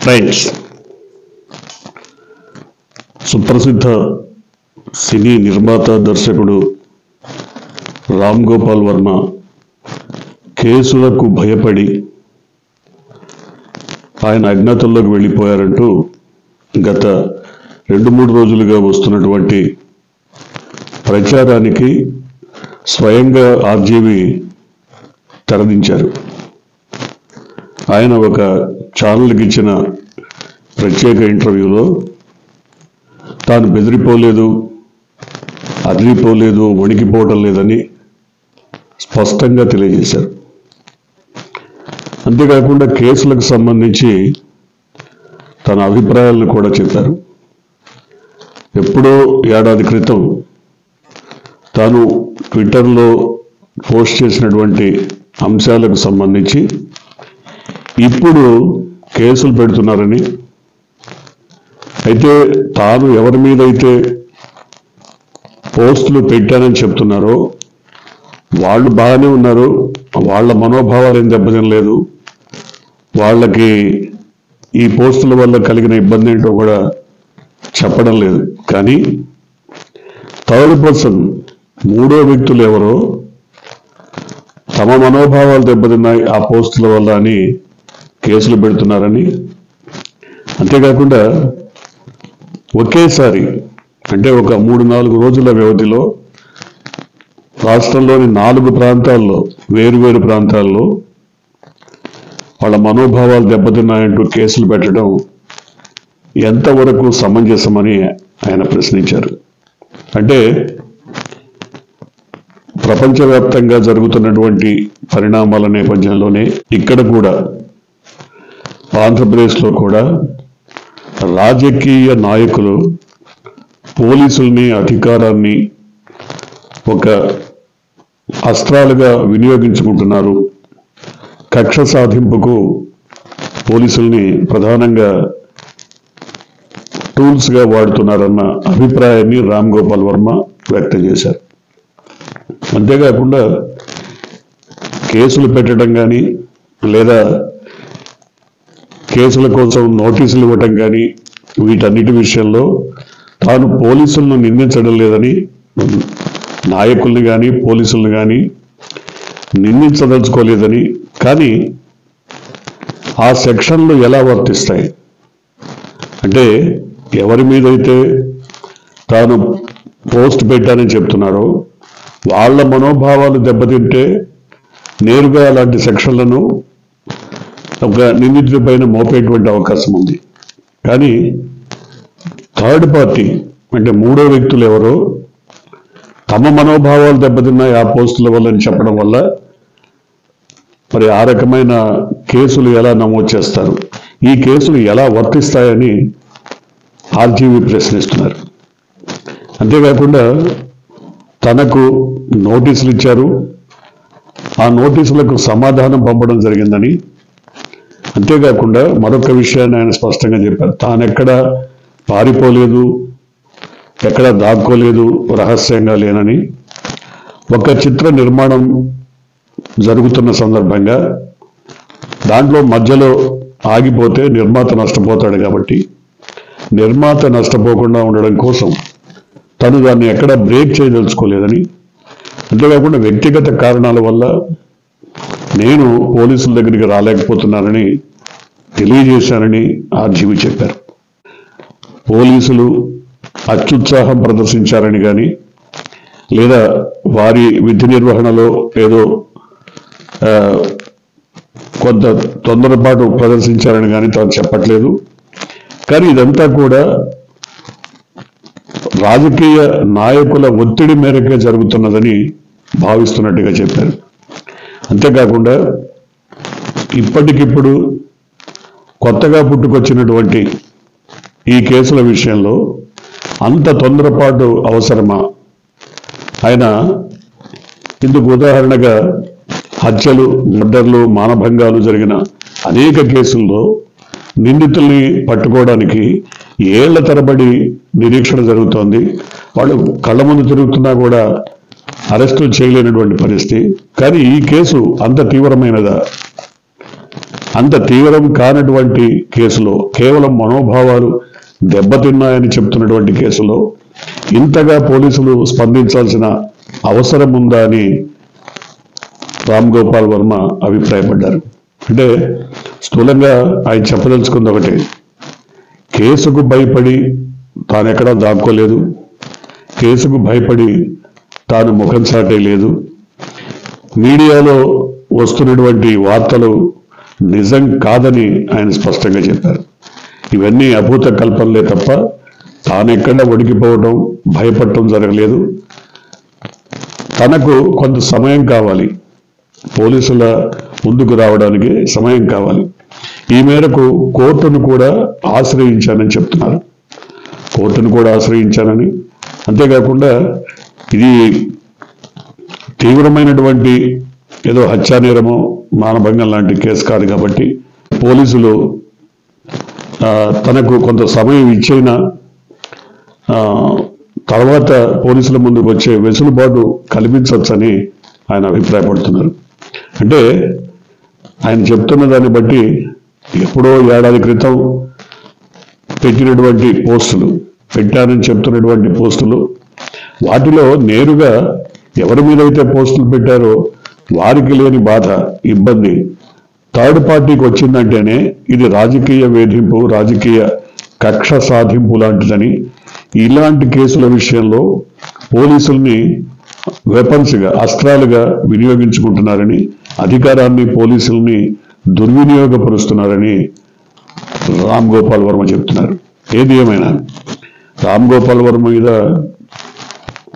Friends, సుప్రసిద్ధ సినీ నిర్మాత దర్శకుడు రామ్ గోపాల్ వర్మ కేసులకు భయపడి ఆయన అజ్ఞాతంలోకి వెళ్ళిపోయారంటూ గత 2-3 రోజులుగా వస్తున్నటువంటి ప్రచారానికి స్వయంగా ఆర్జీవి తెరదించారు. ఆయన ఒక ఛానల్కి ఇచ్చిన ప్రత్యేక ఇంటర్వ్యూలో తాను బెదిరిపోలేదు, అదిరిపోలేదు, వణికిపోవటం లేదని స్పష్టంగా తెలియజేశారు. అంతేకాకుండా కేసులకు సంబంధించి తన అభిప్రాయాలను కూడా చెప్పారు. ఎప్పుడో ఏడాది క్రితం తాను ట్విట్టర్లో పోస్ట్ చేసినటువంటి అంశాలకు సంబంధించి ఇప్పుడు కేసులు పెడుతున్నారని, అయితే తాను ఎవరి మీద అయితే పోస్టులు పెట్టానని చెప్తున్నారో వాళ్ళు బాగానే ఉన్నారు, వాళ్ళ మనోభావాలు ఏం దెబ్బతినలేదు, వాళ్ళకి ఈ పోస్టుల వల్ల కలిగిన ఇబ్బంది ఏంటో కూడా చెప్పడం లేదు. కానీ థర్డ్ పర్సన్, మూడో వ్యక్తులు ఎవరో తమ మనోభావాలు దెబ్బతిన్నాయి ఆ పోస్టుల వల్ల అని కేసులు పెడుతున్నారని, అంతేకాకుండా ఒకేసారి అంటే ఒక 3-4 రోజుల వ్యవధిలో రాష్ట్రంలోని 4 ప్రాంతాల్లో, వేరువేరు ప్రాంతాల్లో వాళ్ళ మనోభావాలు దెబ్బతిన్నాయంటూ కేసులు పెట్టడం ఎంతవరకు సమంజసమని ఆయన ప్రశ్నించారు. అంటే ప్రపంచవ్యాప్తంగా జరుగుతున్నటువంటి పరిణామాల నేపథ్యంలోనే ఇక్కడ కూడా ఆంధ్రప్రదేశ్లో కూడా రాజకీయ నాయకులు పోలీసుల్ని, అధికారాన్ని ఒక అస్త్రాలుగా వినియోగించుకుంటున్నారు. కక్ష సాధింపుకు పోలీసుల్ని ప్రధానంగా టూల్స్గా వాడుతున్నారన్న అభిప్రాయాన్ని రామ్ గోపాల్ వర్మ వ్యక్తం చేశారు. అంతేకాకుండా కేసులు పెట్టడం కానీ లేదా కేసుల కోసం నోటీసులు ఇవ్వటం కానీ వీటన్నిటి విషయంలో తాను పోలీసులను నిందించడం లేదని, నాయకుల్ని కానీ పోలీసులను కానీ నిందించదలుచుకోలేదని, కానీ ఆ సెక్షన్లు ఎలా వర్తిస్తాయి అంటే ఎవరి మీదైతే తాను పోస్ట్ పెట్టానని చెప్తున్నారో వాళ్ళ మనోభావాలు దెబ్బతింటే నేరుగా అలాంటి సెక్షన్లను ఒక నిందితుడి పైన మోపేటువంటి అవకాశం ఉంది. కానీ థర్డ్ పార్టీ అంటే మూడో వ్యక్తులు ఎవరో తమ మనోభావాలు దెబ్బతిన్నాయి ఆ పోస్టుల వల్ల అని చెప్పడం వల్ల మరి ఆ రకమైన కేసులు ఎలా నమోదు చేస్తారు, ఈ కేసులు ఎలా వర్తిస్తాయని ఆర్జీవి ప్రశ్నిస్తున్నారు. అంతేకాకుండా తనకు నోటీసులు ఇచ్చారు, ఆ నోటీసులకు సమాధానం పంపడం జరిగిందని, అంతేకాకుండా మరొక విషయాన్ని ఆయన స్పష్టంగా చెప్పారు. తానెక్కడ పారిపోలేదు, ఎక్కడ దాక్కోలేదు, రహస్యంగా లేనని. ఒక చిత్ర నిర్మాణం జరుగుతున్న సందర్భంగా దాంట్లో మధ్యలో ఆగిపోతే నిర్మాత నష్టపోతాడు కాబట్టి నిర్మాత నష్టపోకుండా ఉండడం కోసం తను దాన్ని ఎక్కడ బ్రేక్ చేయదలుచుకోలేదని, అంతేకాకుండా వ్యక్తిగత కారణాల వల్ల నేను పోలీసుల దగ్గరికి రాలేకపోతున్నానని తెలియజేశానని ఆర్జీవి చెప్పారు. పోలీసులు అత్యుత్సాహం ప్రదర్శించారని కానీ లేదా వారి విధి నిర్వహణలో ఏదో కొంత తొందరపాటు ప్రదర్శించారని కానీ తాను చెప్పట్లేదు. కానీ ఇదంతా కూడా రాజకీయ నాయకుల ఒత్తిడి మేరకే జరుగుతున్నదని భావిస్తున్నట్టుగా చెప్పారు. అంతేకాకుండా ఇప్పటికిప్పుడు కొత్తగా పుట్టుకొచ్చినటువంటి ఈ కేసుల విషయంలో అంత తొందరపాటు అవసరమా? ఆయన ఇందుకు ఉదాహరణగా హత్యలు, మర్డర్లు, మానభంగాలు జరిగిన అనేక కేసుల్లో నిందితుల్ని పట్టుకోవడానికి ఏళ్ల తరబడి నిరీక్షణ జరుగుతోంది. వాళ్ళు కళ్ళ ముందు తిరుగుతున్నా కూడా అరెస్టులు చేయలేనటువంటి పరిస్థితి. కానీ ఈ కేసు అంత తీవ్రమైనదా? అంత తీవ్రం కానటువంటి కేసులో, కేవలం మనోభావాలు దెబ్బతిన్నాయని చెప్తున్నటువంటి కేసులో ఇంతగా పోలీసులు స్పందించాల్సిన అవసరం ఉందా అని రామ్ గోపాల్ వర్మ అభిప్రాయపడ్డారు. అంటే స్థూలంగా ఆయన చెప్పదలుచుకుంది ఒకటి, కేసుకు భయపడి తానెక్కడా దాక్కోలేదు, కేసుకు భయపడి తాను ముఖం చాటేయలేదు, మీడియాలో వస్తున్నటువంటి వార్తలు నిజం కాదని ఆయన స్పష్టంగా చెప్పారు. ఇవన్నీ అభూత కల్పనలే తప్ప తానెక్కడ ఒడిగిపోవడం, భయపడటం జరగలేదు. తనకు కొంత సమయం కావాలి, పోలీసుల ముందుకు రావడానికి సమయం కావాలి. ఈ మేరకు కోర్టును కూడా ఆశ్రయించానని చెప్తున్నారు. కోర్టును కూడా ఆశ్రయించానని, అంతేకాకుండా ఇది తీవ్రమైనటువంటి ఏదో హత్యానేరమో మానభంగం లాంటి కేసు కాదు కాబట్టి పోలీసులు తనకు కొంత సమయం ఇచ్చైనా తర్వాత పోలీసుల ముందుకు వచ్చే వెసులుబాటు కల్పించవచ్చని ఆయన అభిప్రాయపడుతున్నారు. అంటే ఆయన చెప్తున్న దాన్ని బట్టి ఎప్పుడో ఏడాది క్రితం పెట్టానని చెప్తున్నటువంటి పోస్టులు, వాటిలో నేరుగా ఎవరి మీదైతే పోస్టులు పెట్టారో వారికి లేని బాధ, ఇబ్బంది థర్డ్ పార్టీకి వచ్చిందంటేనే ఇది రాజకీయ వేధింపు, రాజకీయ కక్ష సాధింపు లాంటిదని, ఇలాంటి కేసుల విషయంలో పోలీసుల్ని వెపన్స్గా, అస్త్రాలుగా వినియోగించుకుంటున్నారని, అధికారాన్ని, పోలీసుల్ని దుర్వినియోగపరుస్తున్నారని రామ్ గోపాల్ వర్మ చెప్తున్నారు. ఏది ఏమైనా రామ్ గోపాల్ వర్మ మీద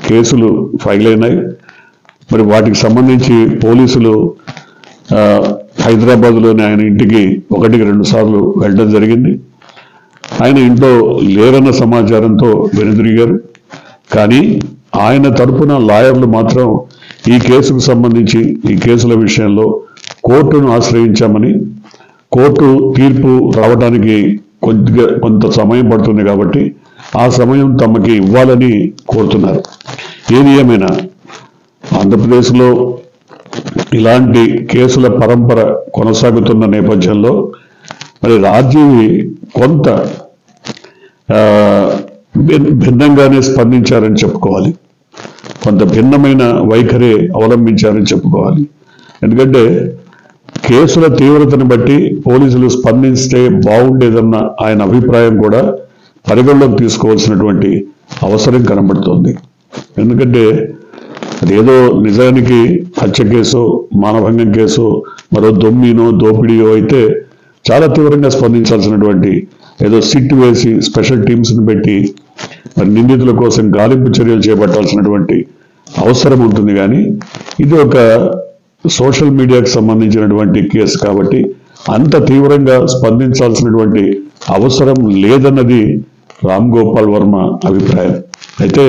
కేసులు ఫైల్ అయినాయి. మరి వాటికి సంబంధించి పోలీసులు హైదరాబాద్లోని ఆయన ఇంటికి 1-2 సార్లు వెళ్ళడం జరిగింది. ఆయన ఇంట్లో లేరన్న సమాచారంతో వెనుదిరిగారు. కానీ ఆయన తరపున లాయర్లు మాత్రం ఈ కేసుకు సంబంధించి, ఈ కేసుల విషయంలో కోర్టును ఆశ్రయించామని, కోర్టు తీర్పు రావడానికి కొంత సమయం పడుతుంది కాబట్టి ఆ సమయం తమకి ఇవ్వాలని కోరుతున్నారు. ఏది ఏమైనా ఆంధ్రప్రదేశ్లో ఇలాంటి కేసుల పరంపర కొనసాగుతున్న నేపథ్యంలో మరి రాజీవ్ కొంత భిన్నంగానే స్పందించారని చెప్పుకోవాలి, కొంత భిన్నమైన వైఖరి అవలంబించారని చెప్పుకోవాలి. ఎందుకంటే కేసుల తీవ్రతను బట్టి పోలీసులు స్పందిస్తే బాగుండేదన్న ఆయన అభిప్రాయం కూడా పరిగణలోకి తీసుకోవాల్సినటువంటి అవసరం కనబడుతోంది. ఎందుకంటే అదేదో నిజానికి హత్య కేసు, మానభంగం కేసు, మరో దోపిడీయో అయితే చాలా తీవ్రంగా స్పందించాల్సినటువంటి, ఏదో సిట్ వేసి స్పెషల్ టీమ్స్ని పెట్టి మరి నిందితుల కోసం గాలింపు చర్యలు చేపట్టాల్సినటువంటి అవసరం ఉంటుంది. కానీ ఇది ఒక సోషల్ మీడియాకు సంబంధించినటువంటి కేసు కాబట్టి అంత తీవ్రంగా స్పందించాల్సినటువంటి అవసరం లేదన్నది రామ్ గోపాల్ వర్మ అభిప్రాయం. అయితే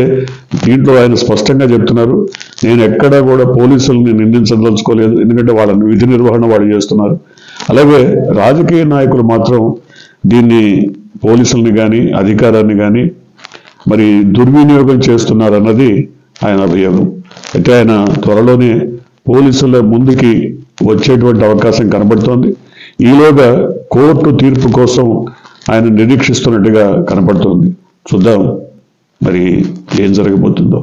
దీంట్లో ఆయన స్పష్టంగా చెప్తున్నారు, నేను ఎక్కడా కూడా పోలీసుల్ని నిందించదలుచుకోలేదు, ఎందుకంటే వాళ్ళ విధి నిర్వహణ వాళ్ళు చేస్తున్నారు. అలాగే రాజకీయ నాయకులు మాత్రం దీన్ని, పోలీసుల్ని కానీ అధికారాన్ని కానీ మరి దుర్వినియోగం చేస్తున్నారన్నది ఆయన అభియోగం. అయితే ఆయన త్వరలోనే పోలీసుల ముందుకి వచ్చేటువంటి అవకాశం కనబడుతోంది. ఈలోగా కోర్టు తీర్పు కోసం ఆయన నిరీక్షిస్తున్నట్టుగా కనబడుతోంది. చూద్దాం మరి ఏం జరగబోతుందో.